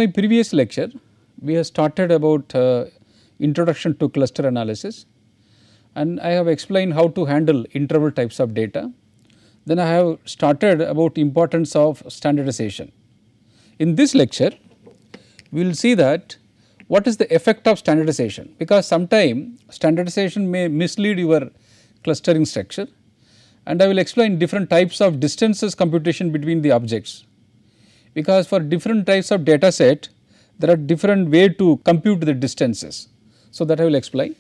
my previous lecture, we have started about introduction to cluster analysis, and I have explained how to handle interval types of data. Then I have started about importance of standardization. In this lecture, we will see that what is the effect of standardization, because sometimes standardization may mislead your clustering structure, and I will explain different types of distances computation between the objects, because for different types of data set there are different way to compute the distances. So, that I will explain.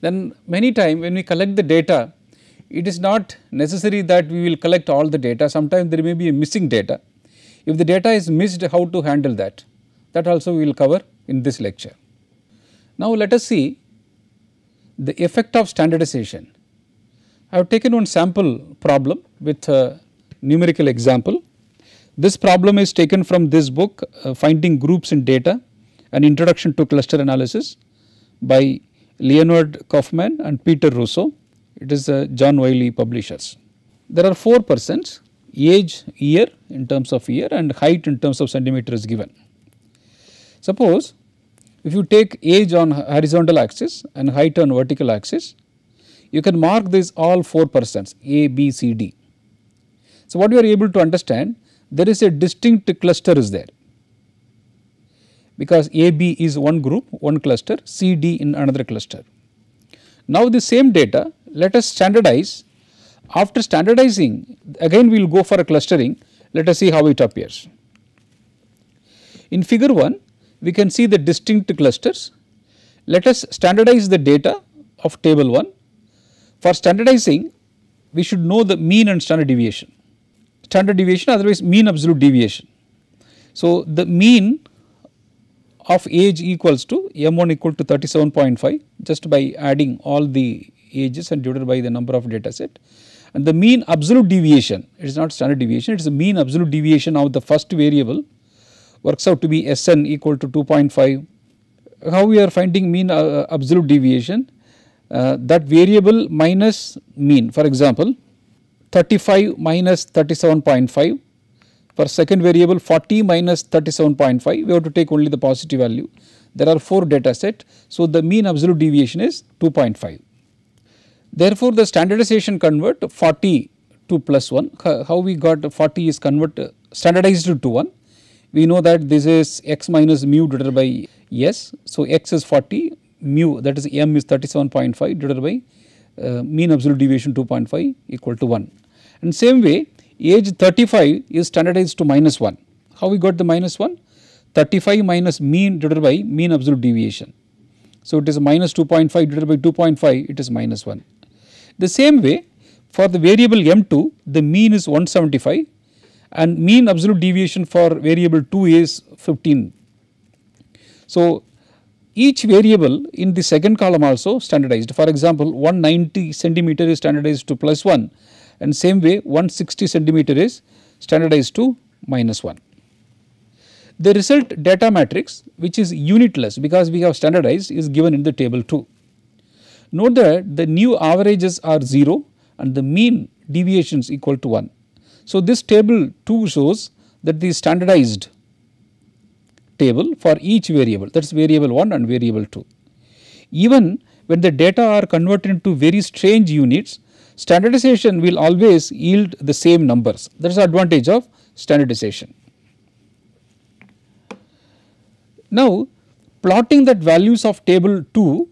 Then many times when we collect the data, it is not necessary that we will collect all the data, sometimes there may be a missing data. If the data is missed, how to handle that, that also we will cover in this lecture. Now, let us see the effect of standardization. I have taken one sample problem with a numerical example. This problem is taken from this book, Finding Groups in Data, an Introduction to Cluster Analysis by Leonard Kaufman and Peter Russo. It is John Wiley Publishers. There are 4 persons: age, year in terms of year, and height in terms of centimeter is given. Suppose if you take age on horizontal axis and height on vertical axis, you can mark these all 4 persons A, B, C, D. So, what you are able to understand, there is a distinct cluster is there, because A, B is one group, one cluster, C, D in another cluster. Now, the same data let us standardize. After standardizing, again we will go for a clustering. Let us see how it appears. In figure 1, we can see the distinct clusters. Let us standardize the data of table 1. For standardizing, we should know the mean and standard deviation. Standard deviation, otherwise mean absolute deviation. So, the mean of age equals to M1 equal to 37.5, just by adding all the ages and divided by the number of data set, and the mean absolute deviation, it is not standard deviation, it is the mean absolute deviation of the first variable, works out to be Sn equal to 2.5. How we are finding mean absolute deviation? That variable minus mean, for example 35 minus 37.5, for second variable 40 minus 37.5, we have to take only the positive value. There are 4 data set, so the mean absolute deviation is 2.5. Therefore, the standardization convert 40 to plus 1. How we got 40 is convert standardized to 1. We know that this is x minus mu divided by s. So, x is 40, mu, that is m is 37.5 divided by mean absolute deviation 2.5 equal to 1. And same way, age 35 is standardized to minus 1. How we got the minus 1? 35 minus mean divided by mean absolute deviation. So, it is minus 2.5 divided by 2.5, it is minus 1. The same way, for the variable m2, the mean is 175 and mean absolute deviation for variable 2 is 15. So, each variable in the second column also standardized. For example, 190 centimeter is standardized to plus 1, and same way 160 centimeter is standardized to minus 1. The result data matrix, which is unitless because we have standardized, is given in the table 2. Note that the new averages are 0 and the mean deviations equal to 1. So, this table 2 shows that the standardized table for each variable, that is variable 1 and variable 2. Even when the data are converted into very strange units, standardization will always yield the same numbers. That is the advantage of standardization. Now, plotting that values of table 2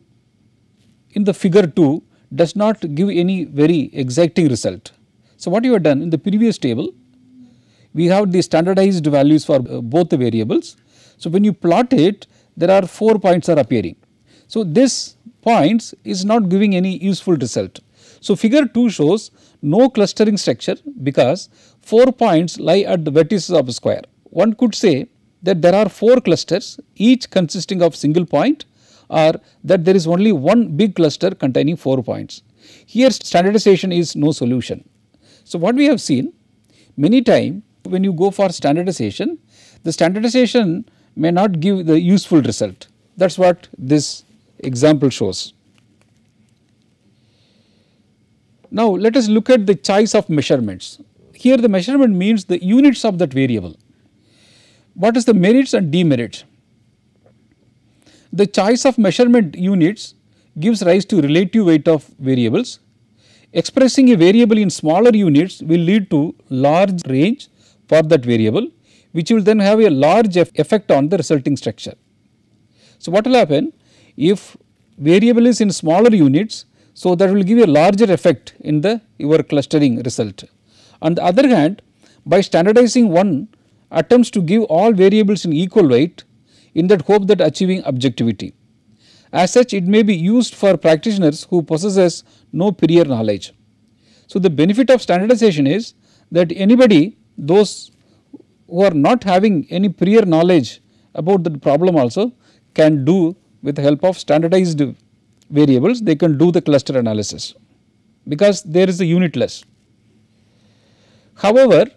in the figure 2 does not give any very exacting result. So, what you have done in the previous table, we have the standardized values for both the variables. So, when you plot it, there are 4 points are appearing. So, this points is not giving any useful result. So, figure 2 shows no clustering structure because 4 points lie at the vertices of a square. One could say that there are 4 clusters, each consisting of single point, or that there is only one big cluster containing 4 points. Here standardization is no solution. So, what we have seen many times when you go for standardization, the standardization may not give the useful result. That is what this example shows. Now, let us look at the choice of measurements. Here the measurement means the units of that variable. What is the merits and demerits? The choice of measurement units gives rise to relative weight of variables. Expressing a variable in smaller units will lead to large range for that variable, which will then have a large effect on the resulting structure. So, what will happen if variable is in smaller units? So, that will give a larger effect in the your clustering result. On the other hand, by standardizing one attempts to give all variables in equal weight in that hope that achieving objectivity. As such, it may be used for practitioners who possesses no prior knowledge. So, the benefit of standardization is that anybody, those who are not having any prior knowledge about the problem also can do with the help of standardized variables, they can do the cluster analysis because there is a unitless. However,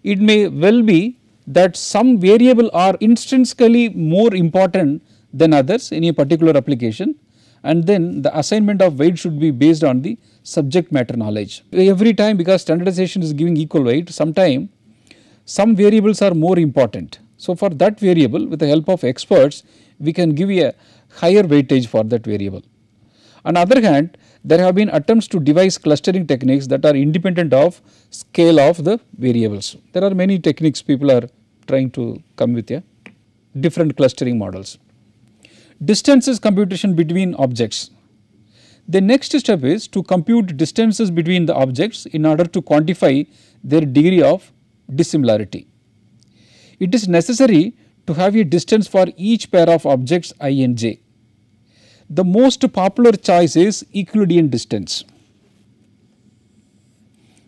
it may well be that some variable are intrinsically more important than others in a particular application, and then the assignment of weight should be based on the subject matter knowledge. Every time, because standardization is giving equal weight, sometime some variables are more important. So, for that variable with the help of experts we can give a higher weightage for that variable. On the other hand, there have been attempts to devise clustering techniques that are independent of scale of the variables. There are many techniques people are trying to come with a different clustering models. Distances computation between objects. The next step is to compute distances between the objects in order to quantify their degree of dissimilarity. It is necessary to have a distance for each pair of objects I and j. The most popular choice is Euclidean distance.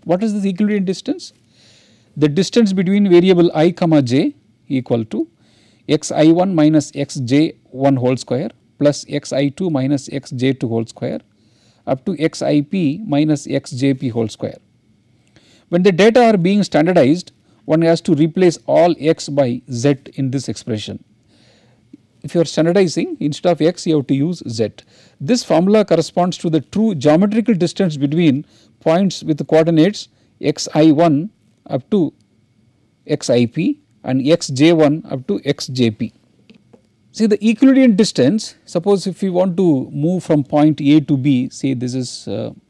What is this Euclidean distance? The distance between variable I comma j equal to xi1 minus xj1 whole square plus xi2 minus xj2 whole square up to xip minus xjp whole square. When the data are being standardized, one has to replace all x by z in this expression. If you are standardizing, instead of x you have to use z. This formula corresponds to the true geometrical distance between points with the coordinates xi1 up to xip and xj1 up to xjp. See, the Euclidean distance, suppose if we want to move from point A to B, say this is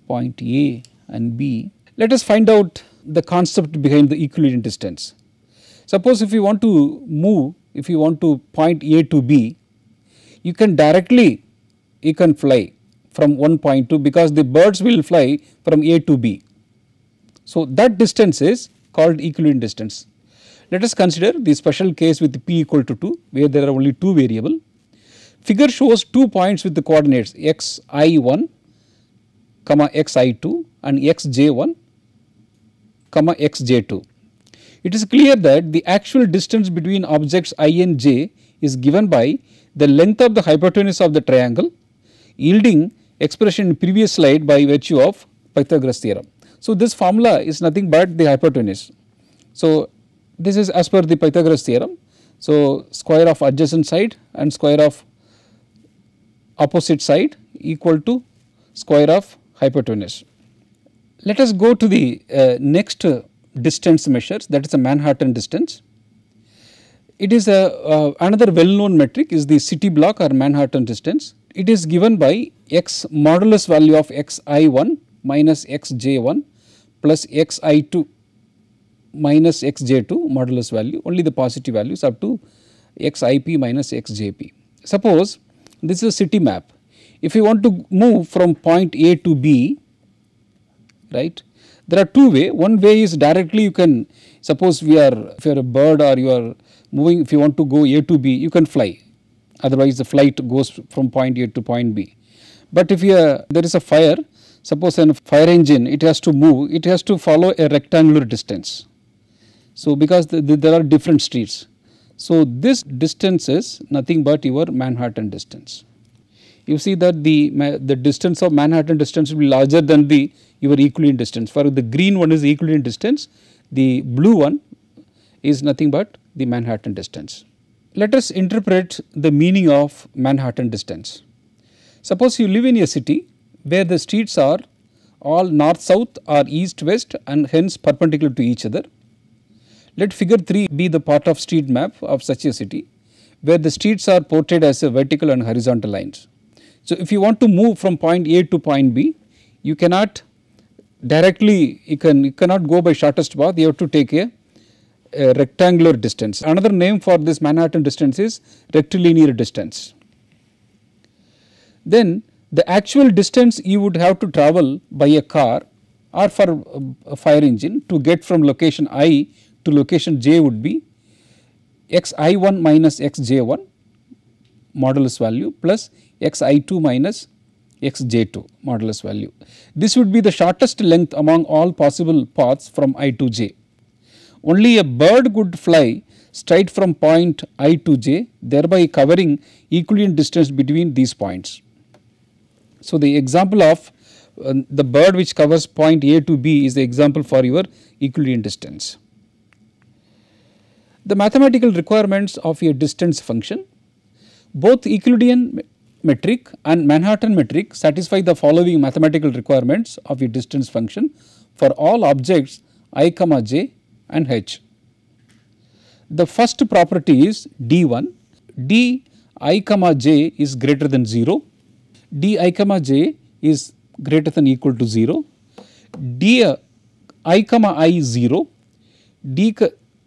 point A and B, let us find out the concept behind the Euclidean distance. Suppose if you want to move, if you want to point A to B, you can directly fly from one point to, because the birds will fly from A to B. So, that distance is called Euclidean distance. Let us consider the special case with p equal to 2, where there are only two variable. Figure shows 2 points with the coordinates xi1 comma xi2 and xj1 comma xj2. It is clear that the actual distance between objects I and j is given by the length of the hypotenuse of the triangle, yielding expression in previous slide by virtue of Pythagoras theorem. So, this formula is nothing but the hypotenuse. So, this is as per the Pythagoras theorem. So, square of adjacent side and square of opposite side equal to square of hypotenuse. Let us go to the next distance measures, that is a Manhattan distance. It is another well known metric is the city block or Manhattan distance. It is given by x modulus value of xi1 minus xj1 plus xi2 minus xj2 modulus value, only the positive values up to xip minus xjp. Suppose this is a city map. If you want to move from point A to B, right, there are two ways. One way is directly you can, suppose if you are a bird or you are moving, if you want to go A to B, you can fly, otherwise the flight goes from point A to point B. But if there is a fire, suppose a fire engine, it has to move, it has to follow a rectangular distance. So, because there are different streets. So, this distance is nothing but your Manhattan distance. You see that the distance of Manhattan distance will be larger than your Euclidean distance. For the green one is the Euclidean distance, the blue one is nothing but the Manhattan distance. Let us interpret the meaning of Manhattan distance. Suppose you live in a city where the streets are all north south or east west and hence perpendicular to each other. Let figure 3 be the part of street map of such a city where the streets are portrayed as a vertical and horizontal lines. So, if you want to move from point A to point B, you cannot directly, you cannot go by shortest path, you have to take a rectangular distance. Another name for this Manhattan distance is rectilinear distance. Then the actual distance you would have to travel by a car or for a fire engine to get from location I to location J would be xi1 minus xj1 modulus value plus xi2 minus xj2 modulus value. This would be the shortest length among all possible paths from I to j. Only a bird could fly straight from point I to j, thereby covering equivalent distance between these points. So, the example of the bird which covers point A to B is the example for your Euclidean distance. The mathematical requirements of a distance function. Both Euclidean metric and Manhattan metric satisfy the following mathematical requirements of a distance function for all objects I, j and h. The first property is D1, d I, j is greater than 0, d I, j is greater than equal to 0, d I 0, d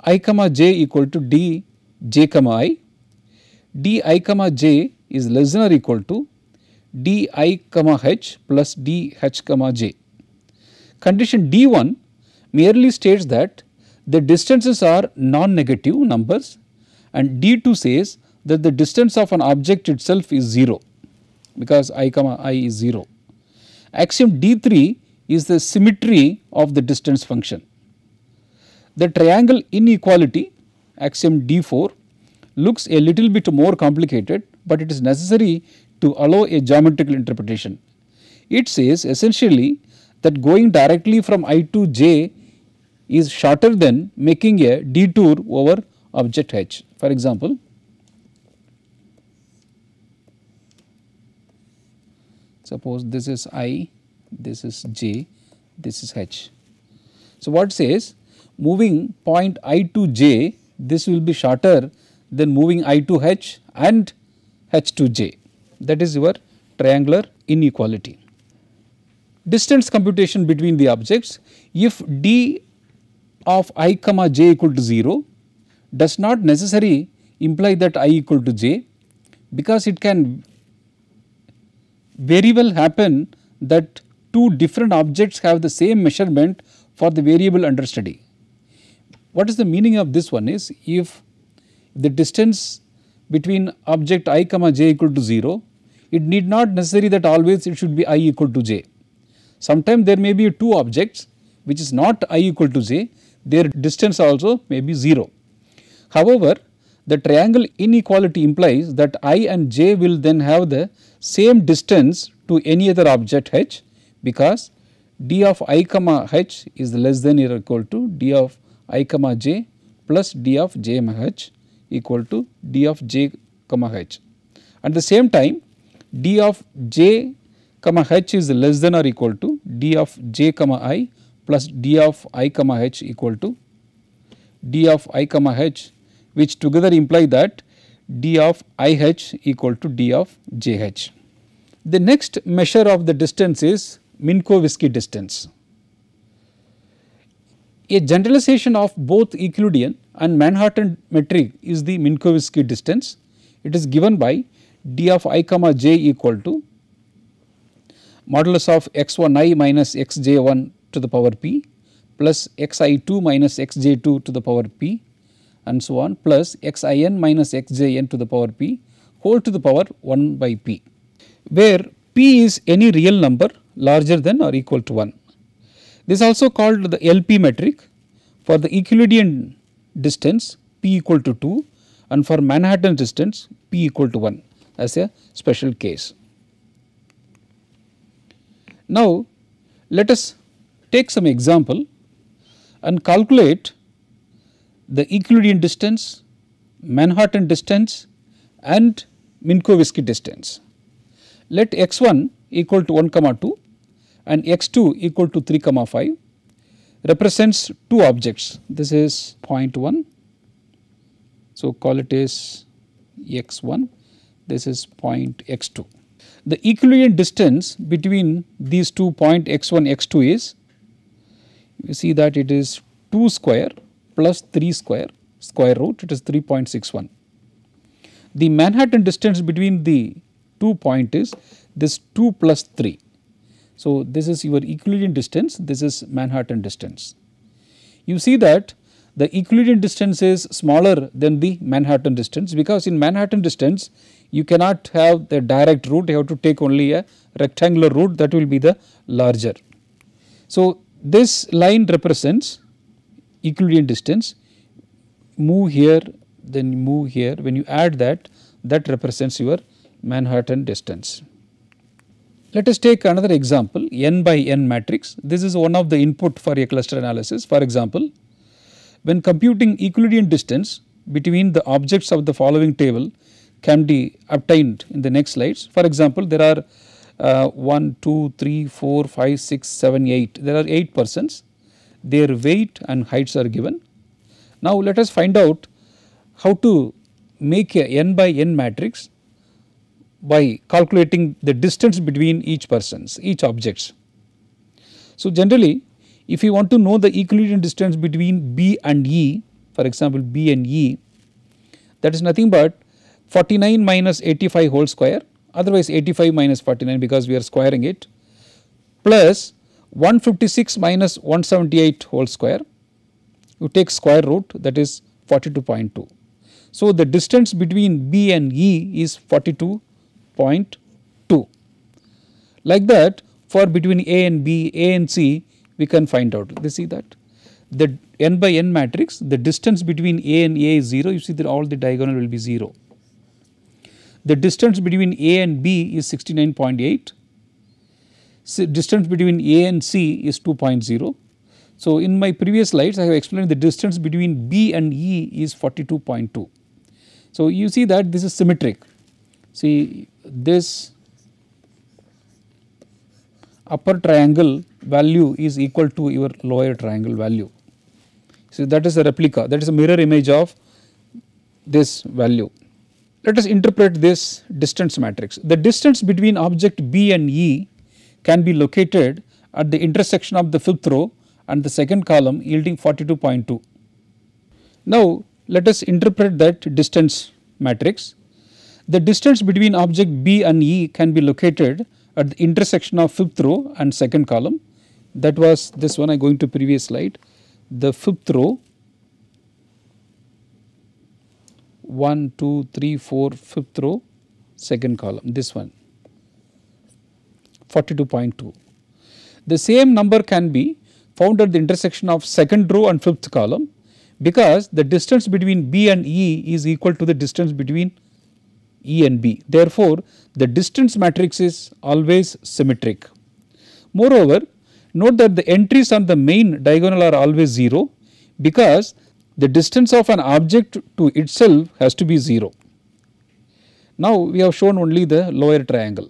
I, j equal to d j, I, d I, j is less than or equal to d I, h plus d h, j. Condition D1 merely states that the distances are non-negative numbers, and D2 says that the distance of an object itself is 0 because I, is 0. Axiom D3 is the symmetry of the distance function. The triangle inequality, axiom D4, looks a little bit more complicated, but it is necessary to allow a geometrical interpretation. It says essentially that going directly from I to j is shorter than making a detour over object h. For example, suppose this is I, this is j, this is h. So, what says moving point I to j, this will be shorter than moving I to h and h to j, that is your triangular inequality. Distance computation between the objects. If d of I, j equal to 0 does not necessarily imply that I equal to j, because it can very well happen that two different objects have the same measurement for the variable under study. What is the meaning of this one is, if the distance between object I, j equal to 0, it need not necessary that always it should be I equal to j. Sometimes there may be two objects which is not I equal to j, their distance also may be 0. However, the triangle inequality implies that I and j will then have the same distance to any other object h, because d of I, h is less than or equal to d of I, j plus d of j, h equal to d of j, h. At the same time, d of j, h is less than or equal to d of j, I plus d of I, h equal to d of I, h, which together imply that d of IH equal to d of JH. The next measure of the distance is Minkowski distance. A generalization of both Euclidean and Manhattan metric is the Minkowski distance. It is given by d of I, j equal to modulus of x1i minus xj1 to the power p plus xi2 minus xj2 to the power p and so on, plus xin minus xjn to the power p whole to the power 1 by p, where p is any real number larger than or equal to 1. This is also called the LP metric. For the Euclidean distance, p equal to 2, and for Manhattan distance, p equal to 1 as a special case. Now, let us take some example and calculate the Euclidean distance, Manhattan distance and Minkowski distance. Let x1 equal to 1, 2 and x2 equal to 3, 5 represents two objects. This is point 1. So, call it as x1, this is point x2. The equivalent distance between these two point x1, x2 is, you see that it is 2 square plus 3 square root, it is 3.61. The Manhattan distance between the 2 points is this 2 plus 3. So, this is your Euclidean distance, this is Manhattan distance. You see that the Euclidean distance is smaller than the Manhattan distance, because in Manhattan distance you cannot have the direct route, you have to take only a rectangular route, that will be the larger. So, this line represents Euclidean distance, move here, then move here, when you add that, that represents your Manhattan distance. Let us take another example, n by n matrix. This is one of the input for a cluster analysis. For example, when computing Euclidean distance between the objects of the following table can be obtained in the next slides. For example, there are 1, 2, 3, 4, 5, 6, 7, 8. There are 8 persons. Their weight and heights are given. Now, let us find out how to make a n by n matrix by calculating the distance between each persons, each objects. So, generally if you want to know the Euclidean distance between B and E, for example B and E, that is nothing but 49 minus 85 whole square, otherwise 85 minus 49 because we are squaring it, plus 156 minus 178 whole square, you take square root, that is 42.2. So, the distance between B and E is 42.2. Like that, for between A and B, A and C, we can find out. They see that the n by n matrix, the distance between A and A is 0, you see that all the diagonal will be 0. The distance between A and B is 69.8, distance between A and C is 2.0. So, in my previous slides I have explained the distance between B and E is 42.2. So, you see that this is symmetric. See, this upper triangle value is equal to your lower triangle value. So, that is a replica, that is a mirror image of this value. Let us interpret this distance matrix. The distance between object B and E can be located at the intersection of the fifth row and the second column, yielding 42.2. Now, let us interpret that distance matrix. The distance between object B and E can be located at the intersection of fifth row and second column. That was this one, I going to previous slide. The fifth row, 1, 2, 3, 4, fifth row, second column, this one, 42.2. The same number can be found at the intersection of second row and fifth column, because the distance between B and E is equal to the distance between E and B. Therefore, the distance matrix is always symmetric. Moreover, note that the entries on the main diagonal are always 0, because the distance of an object to itself has to be 0. Now, we have shown only the lower triangle.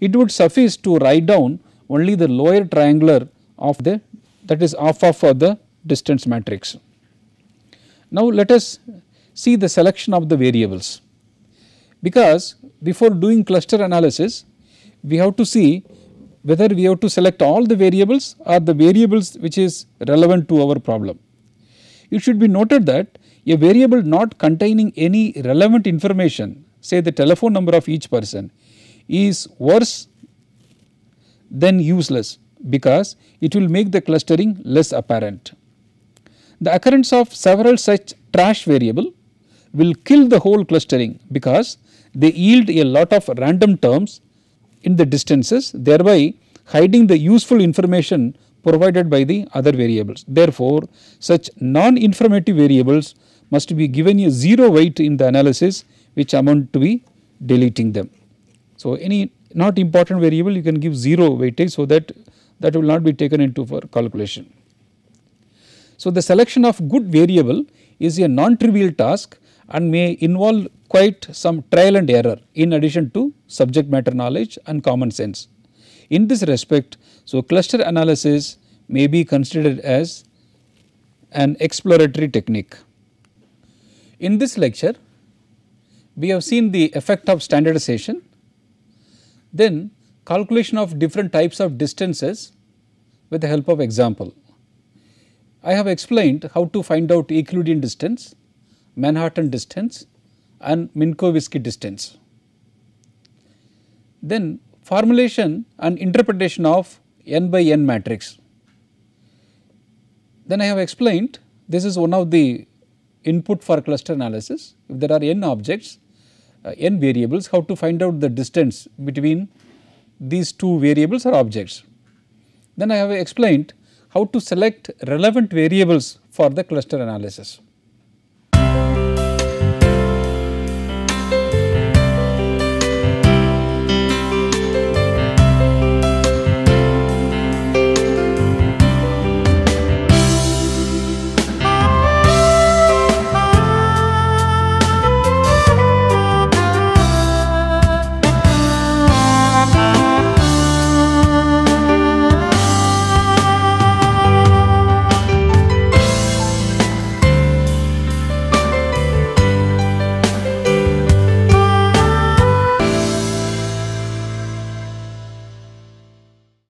It would suffice to write down only the lower triangular of the, that is alpha for the distance matrix. Now, let us see the selection of the variables, because before doing cluster analysis we have to see whether we have to select all the variables or the variables which is relevant to our problem. It should be noted that a variable not containing any relevant information, say the telephone number of each person, is worse than useless, because it will make the clustering less apparent. The occurrence of several such trash variable will kill the whole clustering, because they yield a lot of random terms in the distances, thereby hiding the useful information provided by the other variables. Therefore, such non-informative variables must be given a 0 weight in the analysis, which amount to be deleting them. So, any not important variable you can give 0 weightage, so that will not be taken into for calculation. So, the selection of good variable is a non-trivial task and may involve quite some trial and error in addition to subject matter knowledge and common sense. In this respect, so cluster analysis may be considered as an exploratory technique. In this lecture, We have seen the effect of standardization, then calculation of different types of distances with the help of example. I have explained how to find out Euclidean distance, Manhattan distance and Minkowski distance. Then formulation and interpretation of n by n matrix. Then I have explained this is one of the input for cluster analysis. If there are n objects, n variables, how to find out the distance between these two variables or objects. Then I have explained how to select relevant variables for the cluster analysis.